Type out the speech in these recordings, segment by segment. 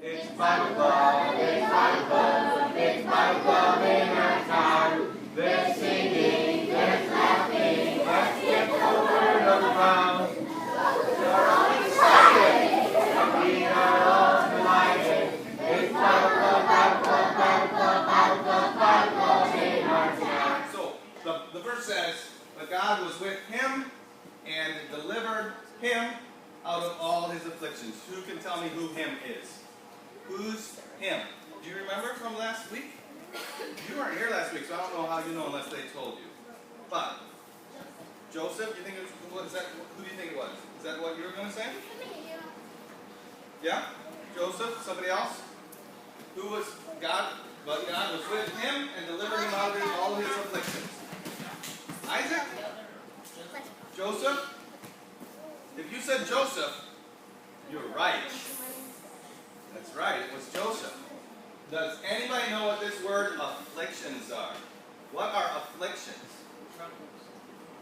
It's Bible Club, it's Bible Club, it's Bible Club in our town. There's singing, there's laughing, let's get the word of the ground. We're all excited, and we are all delighted. It's Bible Club, Bible Club, Bible Club, Bible Club, Bible Club in our town. So the verse says that God was with him and delivered him out of all his afflictions. Who can tell me who him is? Who's him? Do you remember from last week? You weren't here last week, so I don't know how you know unless they told you. But Joseph, you think it was, who do you think it was? Is that what you were going to say? Yeah? Joseph? Somebody else? Who was God? But God was with him and delivered him out of all his afflictions. Isaac? Joseph? If you said Joseph, you're right. That's right, it was Joseph. Does anybody know what this word afflictions are? What are afflictions?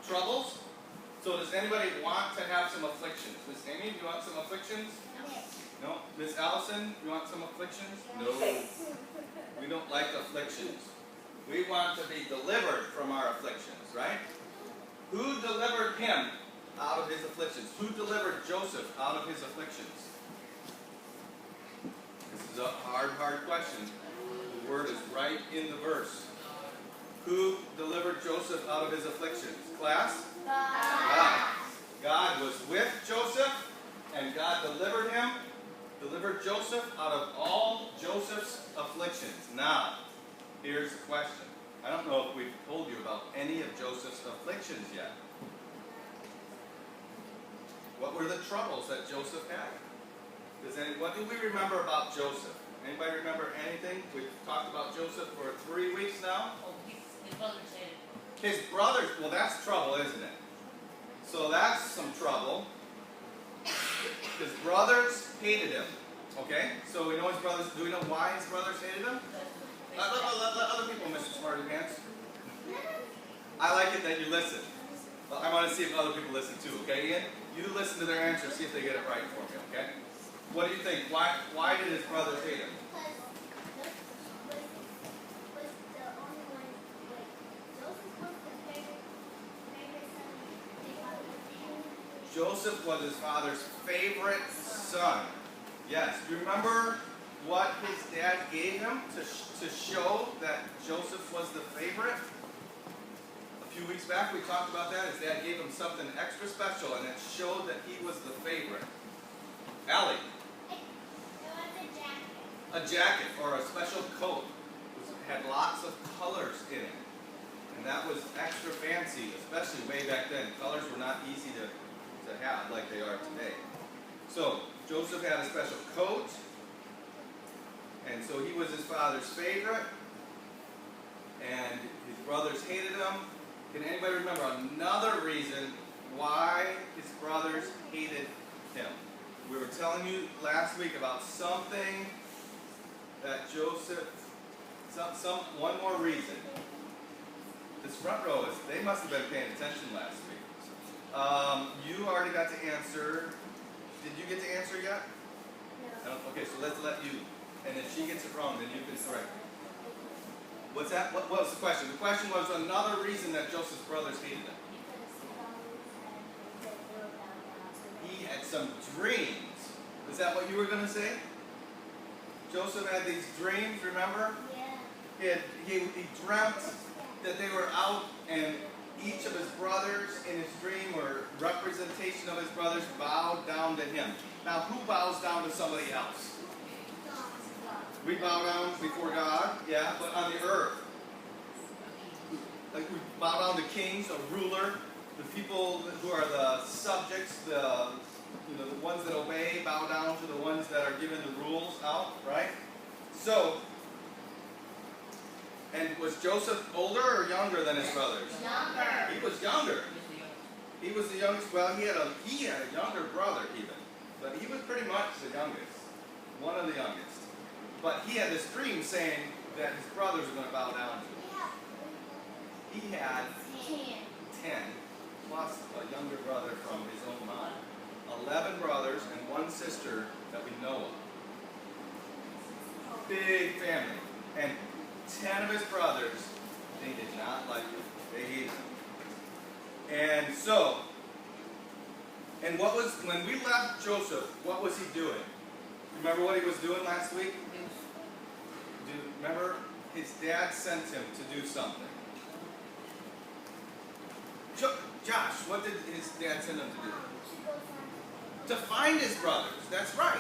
Troubles. So does anybody want to have some afflictions? Miss Amy, do you want some afflictions? No. Miss Allison, you want some afflictions? No. We don't like afflictions. We want to be delivered from our afflictions, right? Who delivered him out of his afflictions? Who delivered Joseph out of his afflictions? This is a hard question. The word is right in the verse. Who delivered Joseph out of his afflictions? Class? God. God was with Joseph, and God delivered Joseph out of all Joseph's afflictions. Now, here's the question. I don't know if we've told you about any of Joseph's afflictions yet. What were the troubles that Joseph had? What do we remember about Joseph? Anybody remember anything? We've talked about Joseph for 3 weeks now. Oh, his brothers hated him. His brothers, well, that's trouble, isn't it? So that's some trouble. His brothers hated him. Okay? So we know his brothers, do we know why his brothers hated him? Let other people, Mr. Smarty Pants. I like it that you listen. I want to see if other people listen too, okay, Ian? You listen to their answers, see if they get it right for me, okay? What do you think? Why did his brothers hate him? Joseph was his father's favorite son. Yes. Do you remember what his dad gave him to show that Joseph was the favorite? A few weeks back we talked about that. His dad gave him something extra special, and it showed that he was the favorite. Allie? It was a jacket. A jacket or a special coat. It had lots of colors in it. And that was extra fancy, especially way back then. Colors were not easy to have like they are today. So Joseph had a special coat, and so he was his father's favorite, and his brothers hated him. Can anybody remember another reason why his brothers hated him? We were telling you last week about something that Joseph, one more reason. This front row, they must have been paying attention last week. You already got to answer. Did you get to answer yet? No. Okay, so let's let you, and if she gets it wrong, then you can correct it. What's that? What was the question? The question was another reason that Joseph's brothers hated him. He had some dreams. Is that what you were going to say? Joseph had these dreams, remember? Yeah. He dreamt that they were out, and each of his brothers in his dream, or representation of his brothers, bowed down to him. Now, who bows down to somebody else? We bow down before God, yeah, but on the earth. Like we bow down to kings, a ruler, the people who are the subjects, the ones that obey, bow down to the ones that are given the rules out, right? So, and was Joseph older or younger than his brothers? Younger. He was younger. He was the youngest. Well, he had a younger brother even, but he was pretty much the youngest, one of the youngest. But he had this dream saying that his brothers were going to bow down to him. He had 10 plus a younger brother from his own mom. 11 brothers and 1 sister that we know of. big family. And 10 of his brothers, they did not like him. They hated him. And so, when we left Joseph, what was he doing? Remember what he was doing last week? Remember? His dad sent him to do something. Josh, what did his dad send him to do? To find his brothers. That's right.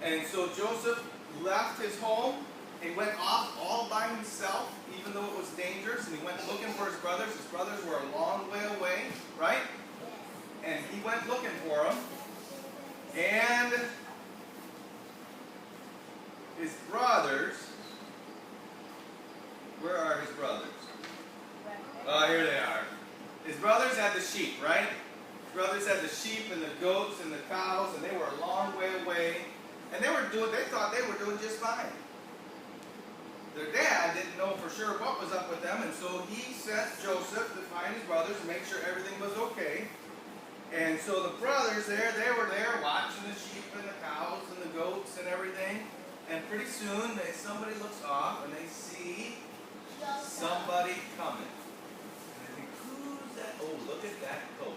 And so Joseph left his home. He went off all by himself, even though it was dangerous, and he went looking for his brothers. His brothers were a long way away, right? And he went looking for them. And his brothers, where are his brothers? Oh, here they are. His brothers had the sheep, right? His brothers had the sheep and the goats and the cows, and they were a long way away. And they thought they were doing just fine. Their dad didn't know for sure what was up with them, and so he sent Joseph to find his brothers and make sure everything was okay. And so the brothers they were there watching the sheep and the cows and the goats and everything. And pretty soon somebody looks off and they see somebody coming. And they think, who's that? Oh, look at that coat.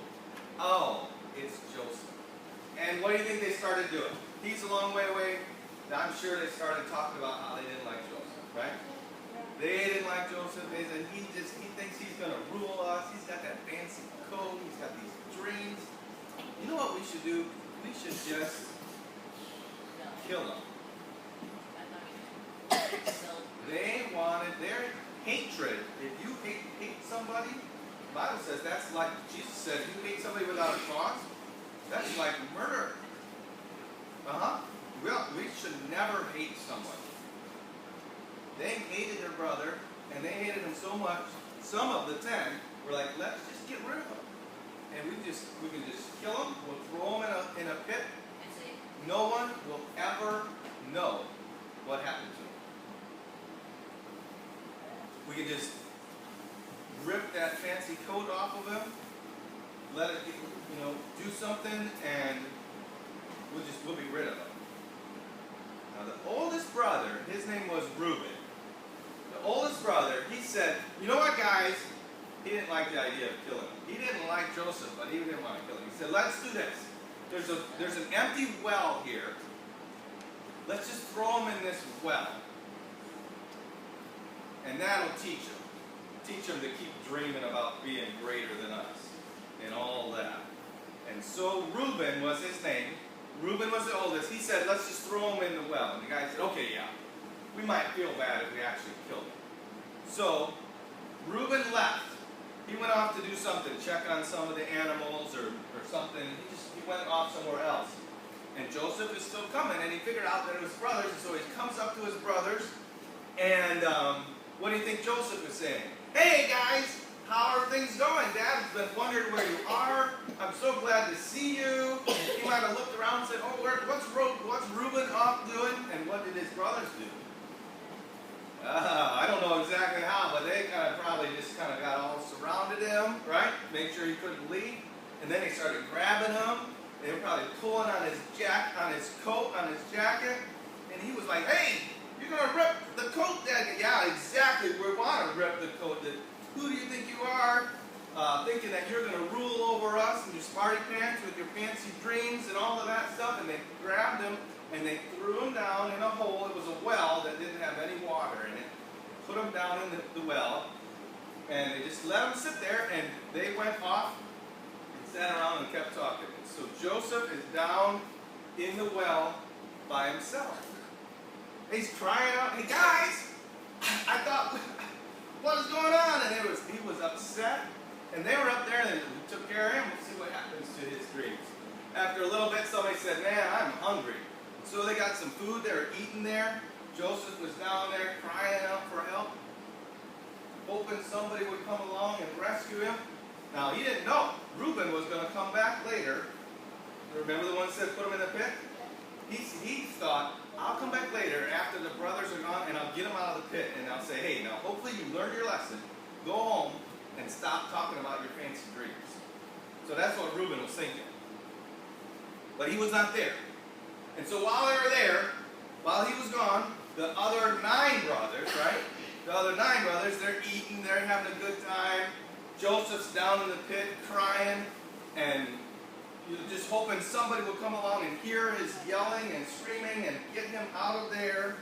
Oh, it's Joseph. And what do you think they started doing? He's a long way away. I'm sure they started talking about how they didn't like Joseph, right? They didn't like Joseph. They said he thinks he's going to rule us. He's got that fancy coat. He's got these dreams. You know what we should do? We should just kill him. They wanted their hatred. If you hate somebody, the Bible says that's like, Jesus said, if you hate somebody without a cause, that's like murder. We should never hate someone. They hated their brother, and they hated him so much, some of the 10 were like, let's just get rid of him. And we can just kill him, we'll throw him in a pit. No one will ever know what happened to him. We can just rip that fancy coat off of him, let it, do something, and we'll be rid of him. Now the oldest brother, his name was Reuben. The oldest brother, he said, you know what, guys? He didn't like the idea of killing him. He didn't like Joseph, but he didn't want to kill him. He said, let's do this. There's an empty well here. Let's just throw him in this well. And that'll teach him. Teach him to keep dreaming about being greater than us and all that. And so Reuben was his name. Reuben was the oldest. He said, let's just throw him in the well. And the guy said, okay, yeah. We might feel bad if we actually killed him. So Reuben left. He went off to do something, check on some of the animals or something. He went off somewhere else. And Joseph is still coming, and he figured out that it was brothers, and so he comes up to his brothers, and what do you think Joseph is saying? Hey guys, how are things going? Dad's been wondering where you are. I'm so glad to see you. He might have looked around and said, oh, what's Reuben off doing? And what did his brothers do? I don't know exactly how, but they probably just got all surrounded him, right? Made sure he couldn't leave. And then they started grabbing him. They were probably pulling on his coat, on his jacket. And he was like, hey, you're going to rip the coat, Dad. Yeah, exactly. We want to rip the coat. Who do you think you are? Thinking that you're going to rule over us in your smarty pants with your fancy dreams and all of that stuff. And they grabbed him and they threw him down in a hole. It was a well that didn't have any water in it. Put him down in the well. And they just let him sit there. And they went off and sat around and kept talking. So Joseph is down in the well by himself. He's crying out, hey guys, I thought, what is going on? And he was upset. And they were up there and we took care of him. We'll see what happens to his dreams. After a little bit, somebody said, man, I'm hungry. So they got some food. They were eating there. Joseph was down there crying out for help, hoping somebody would come along and rescue him. Now, he didn't know Reuben was going to come back later. Remember the one that said put him in the pit? He thought, I'll come back later after the brothers are gone and I'll get them out of the pit and I'll say, hey, now hopefully you learned your lesson. Go home and stop talking about your fancy dreams. So that's what Reuben was thinking. But he was not there. And so while they were there, While he was gone, the other 9 brothers, right? The other 9 brothers, they're eating, they're having a good time. Joseph's down in the pit crying, and you're just hoping somebody will come along and hear his yelling and screaming and get him out of there.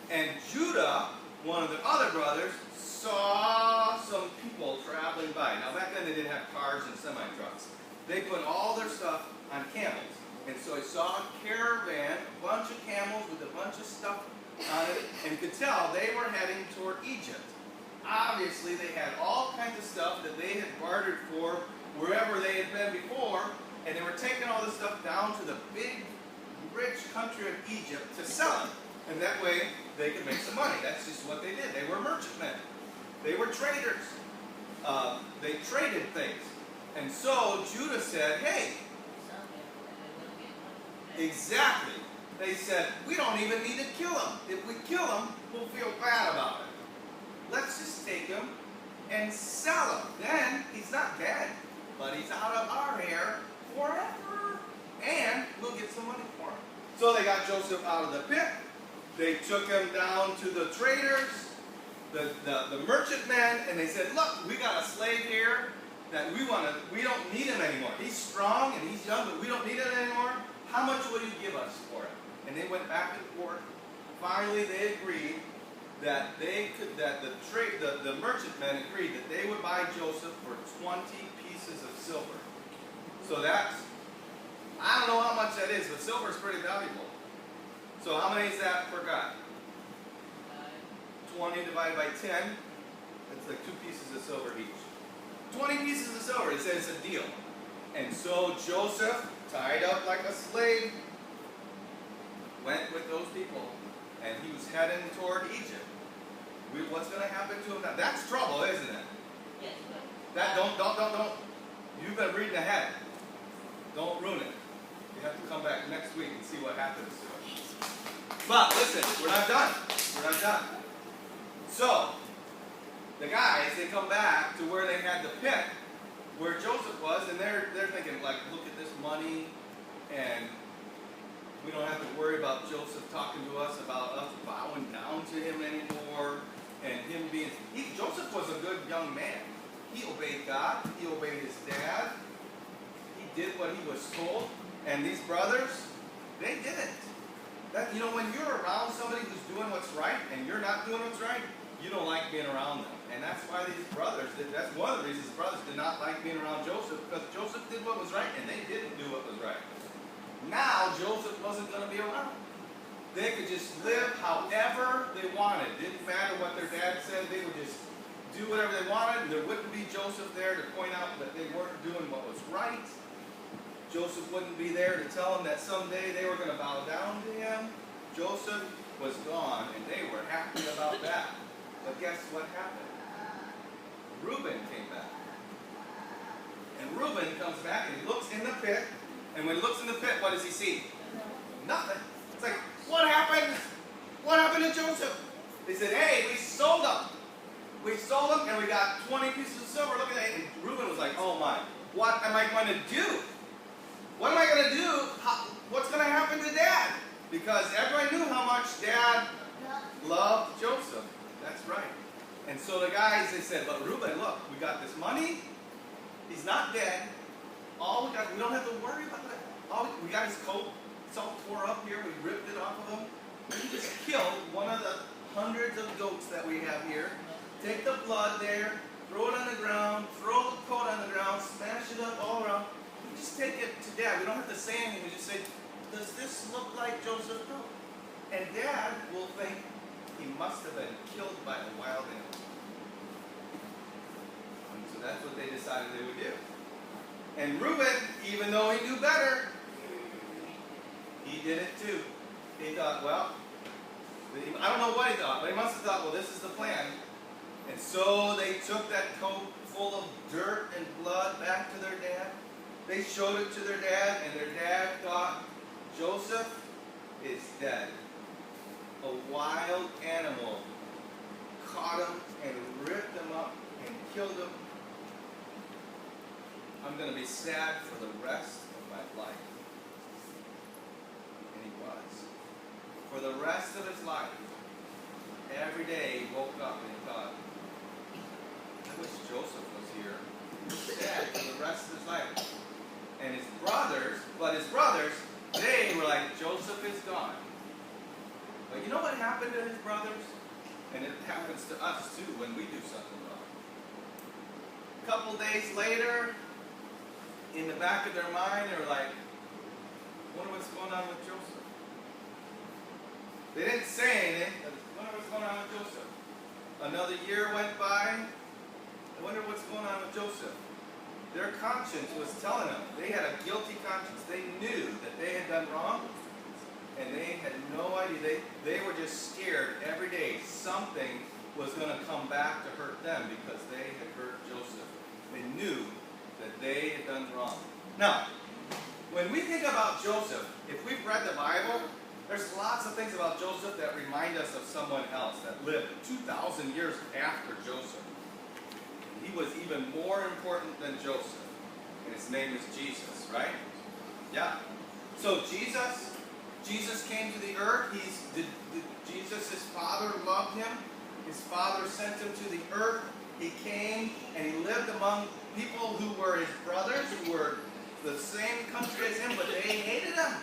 And Judah, one of the other brothers, saw some people traveling by. Now back then they didn't have cars and semi-trucks. They put all their stuff on camels. And so he saw a caravan, a bunch of camels with a bunch of stuff on it, and could tell they were heading toward Egypt. Obviously they had all kinds of stuff that they had bartered for wherever they had been before, and they were taking all this stuff down to the big, rich country of Egypt to sell it. And that way they could make some money. That's just what they did. They were merchantmen. They were traders. They traded things. And so Judah said, hey, exactly. They said, we don't even need to kill him. If we kill him, we'll feel bad about it. Let's just take him and sell him. Then he's not dead, but he's out of our hair forever. And we'll get some money for him. So they got Joseph out of the pit. They took him down to the traders, the merchantmen, and they said, look, we got a slave here that we don't need him anymore. He's strong and he's young, but we don't need him anymore. How much will you give us for it? And they went back and forth. Finally, they agreed that the merchantmen agreed that they would buy Joseph for 20 pieces of silver. So that's, I don't know how much that is, but silver is pretty valuable. So how many is that per guy? 20 divided by 10. That's like 2 pieces of silver each. 20 pieces of silver, it says a deal. And so Joseph, tied up like a slave, went with those people, and he was heading toward Egypt. What's going to happen to him now? That's trouble, isn't it? Yes, That don't. You've been reading ahead. Don't ruin it. You have to come back next week and see what happens to him. But listen, we're not done. We're not done. So, the guys, they come back to where they had the pit, where Joseph was, and they're thinking, like, look at this money, and we don't have to worry about Joseph talking to us about us bowing down to him anymore, and him being... Joseph was a good young man. He obeyed God. He obeyed his dad. He did what he was told. And these brothers, they didn't. When you're around somebody who's doing what's right, and you're not doing what's right, you don't like being around them. And that's why these brothers, that's one of the reasons the brothers did not like being around Joseph, because Joseph did what was right, and they didn't do what was right. Now, Joseph wasn't going to be around. They could just live however they wanted. Didn't matter what their dad said. They would just do whatever they wanted, and there wouldn't be Joseph there to point out that they weren't doing what was right. Joseph wouldn't be there to tell them that someday they were going to bow down to him. Joseph was gone, and they were happy about that. But guess what happened? Reuben came back. And Reuben comes back, and he looks in the pit. And when he looks in the pit, what does he see? Nothing. It's like, what happened? What happened to Joseph? They said, hey, we sold him. We sold him, and we got 20 pieces of silver. Look at that. And Reuben was like, oh my, what am I going to do? What am I going to do? What's going to happen to Dad? Because everybody knew how much Dad loved Joseph. That's right. And so the guys, they said, but Reuben, look, we got this money. He's not dead. We don't have to worry about it. We got his coat. It's all tore up here. We ripped it off of him. We just killed one of the hundreds of goats that we have here. Take the blood there, throw it on the ground, throw the coat on the ground, smash it up all around. We just take it to Dad. We don't have to say anything. We just say, does this look like Joseph? No. And Dad will think he must have been killed by a wild animal. And so that's what they decided they would do. And Reuben, even though he knew better, he did it too. He thought, well, I don't know what he thought, but he must have thought, well, this is the plan. And so they took that coat full of dirt and blood back to their dad. They showed it to their dad, and their dad thought, Joseph is dead. A wild animal caught him and ripped him up and killed him. I'm going to be sad for the rest of my life. And he was. for the rest of his life. Every day he woke up and he thought, I wish Joseph was here. Sad for the rest of his life. And his brothers, they were like, Joseph is gone. But you know what happened to his brothers? And it happens to us too when we do something wrong. A couple days later, in the back of their mind, they were like, I wonder what's going on with Joseph. They didn't say anything. I wonder what's going on with Joseph. Another year went by. I wonder what's going on with Joseph. Their conscience was telling them. They had a guilty conscience. They knew that they had done wrong. And they had no idea. They were just scared every day something was going to come back to hurt them because they had hurt Joseph. They knew that they had done wrong. Now, when we think about Joseph, if we've read the Bible, there's lots of things about Joseph that remind us of someone else that lived 2,000 years after Joseph. He was even more important than Joseph. And his name is Jesus, right? Yeah. So Jesus came to the earth. Jesus, his father, loved him. His father sent him to the earth. He came and he lived among people who were his brothers, who were the same country as him, but they hated him.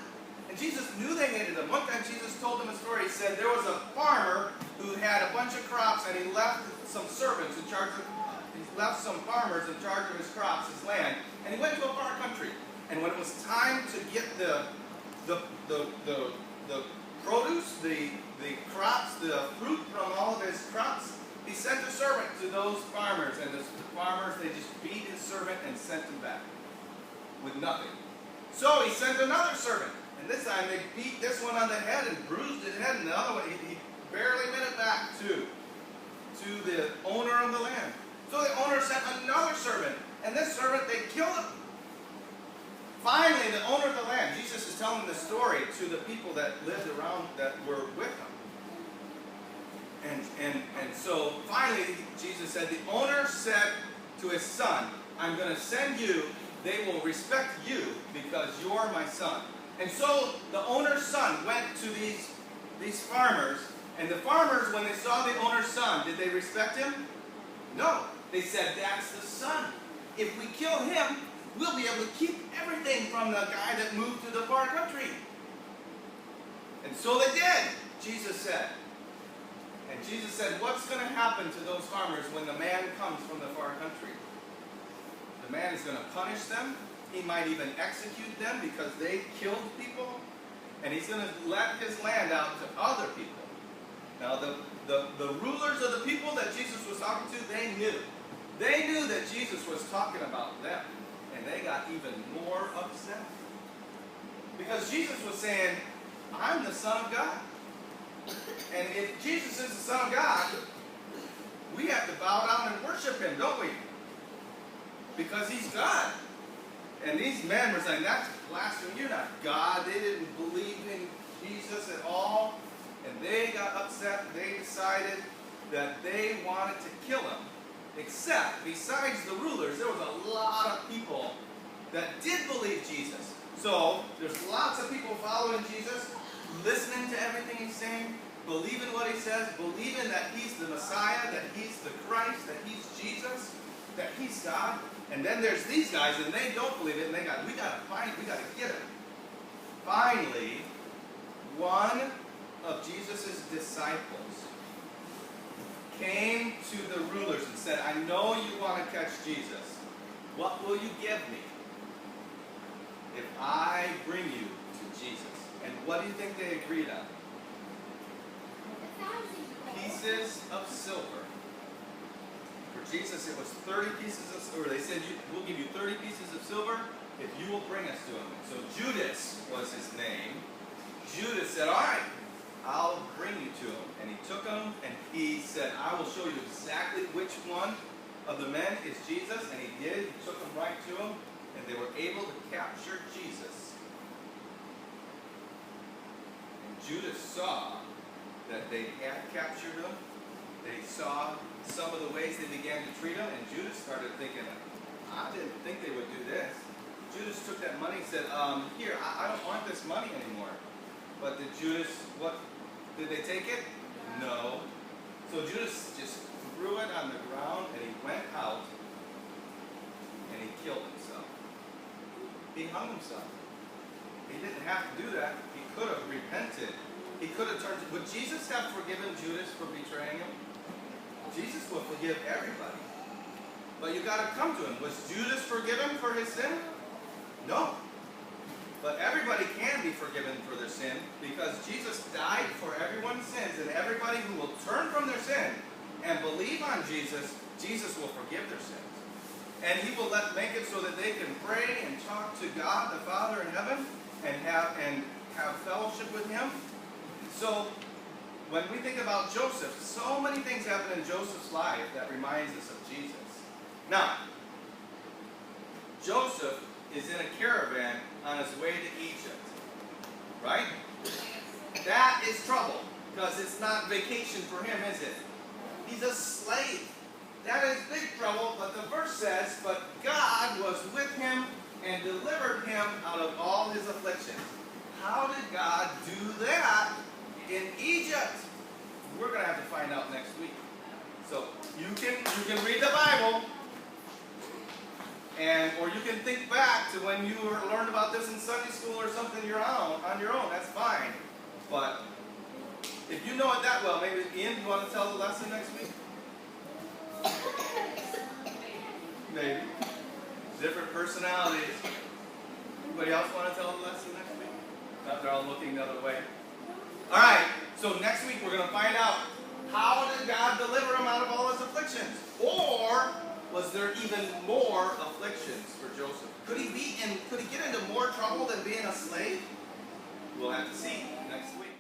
And Jesus knew they hated him. One time Jesus told them a story. He said there was a farmer who had a bunch of crops and he left some servants in charge of, he left some farmers in charge of his crops, his land, and he went to a far country. And when it was time to get the produce, the crops, the fruit from all of his crops, he sent a servant to those farmers, and the farmers, they just beat his servant and sent him back with nothing. So he sent another servant, and this time they beat this one on the head and bruised his head, and the other one, he barely made it back to the owner of the land. So the owner sent another servant, and this servant, they killed him. Finally, the owner of the land, Jesus is telling the story to the people that lived around, that were with him. And so finally, Jesus said, the owner said to his son, I'm going to send you, they will respect you because you're my son. And so the owner's son went to these farmers, and the farmers, when they saw the owner's son, did they respect him? No. They said, that's the son. If we kill him, we'll be able to keep everything from the guy that moved to the far country. And so they did, Jesus said. And Jesus said, what's going to happen to those farmers when the man comes from the far country? The man is going to punish them. He might even execute them because they killed people. And he's going to let his land out to other people. Now, the rulers of the people that Jesus was talking to, they knew. They knew that Jesus was talking about them. And they got even more upset. Because Jesus was saying, I'm the Son of God. And if Jesus is the Son of God, we have to bow down and worship him, don't we? Because he's God. And these men were saying, that's blasphemy. You're not God. They didn't believe in Jesus at all. And they got upset. They decided that they wanted to kill him. Except, besides the rulers, there was a lot of people that did believe Jesus. So, there's lots of people following Jesus, listening to everything he's saying, believing what he says, believing that he's the Messiah, that he's the Christ, that he's Jesus, that he's God. And then there's these guys, and they don't believe it, and we gotta get him. Finally, one of Jesus' disciples came to the rulers and said, I know you want to catch Jesus. What will you give me if I bring you to Jesus? And what do you think they agreed on? Pieces of silver. For Jesus, it was 30 pieces of silver. They said, we'll give you 30 pieces of silver if you will bring us to him. So Judas was his name. Judas said, all right, I'll bring you to him. And he took him, and he said, I will show you exactly which one of the men is Jesus. And he did. He took him right to him, and they were able to capture Jesus. And Judas saw that they had captured him. They saw some of the ways they began to treat him, and Judas started thinking, I didn't think they would do this. Judas took that money and said, here, I don't want this money anymore. But did Judas, what Did they take it? No. So Judas just threw it on the ground and he went out and he killed himself. He hung himself. He didn't have to do that. He could have repented. He could have turned. Would Jesus have forgiven Judas for betraying him? Jesus will forgive everybody. But you got to come to him. Was Judas forgiven for his sin? No. But everybody can be forgiven for their sin because Jesus died for everyone's sins, and everybody who will turn from their sin and believe on Jesus, Jesus will forgive their sins. And he will make it so that they can pray and talk to God the Father in heaven and have fellowship with him. So when we think about Joseph, so many things happen in Joseph's life that reminds us of Jesus. Now, Joseph is in a caravan on his way to Egypt, right? That is trouble, because it's not vacation for him, is it? He's a slave. That is big trouble, but the verse says, but God was with him and delivered him out of all his afflictions. How did God do that in Egypt? We're going to have to find out next week. So you can read the Bible, or you can think back to when you learned about this in Sunday school or something on your own. That's fine. But if you know it that well, maybe Ian, you want to tell the lesson next week? Maybe. Different personalities. Anybody else want to tell the lesson next week? No, they're all looking the other way. All right. So next week we're going to find out, how did God deliver him out of all his afflictions? Or was there even more afflictions for Joseph? Could he get into more trouble than being a slave? We'll have to see next week.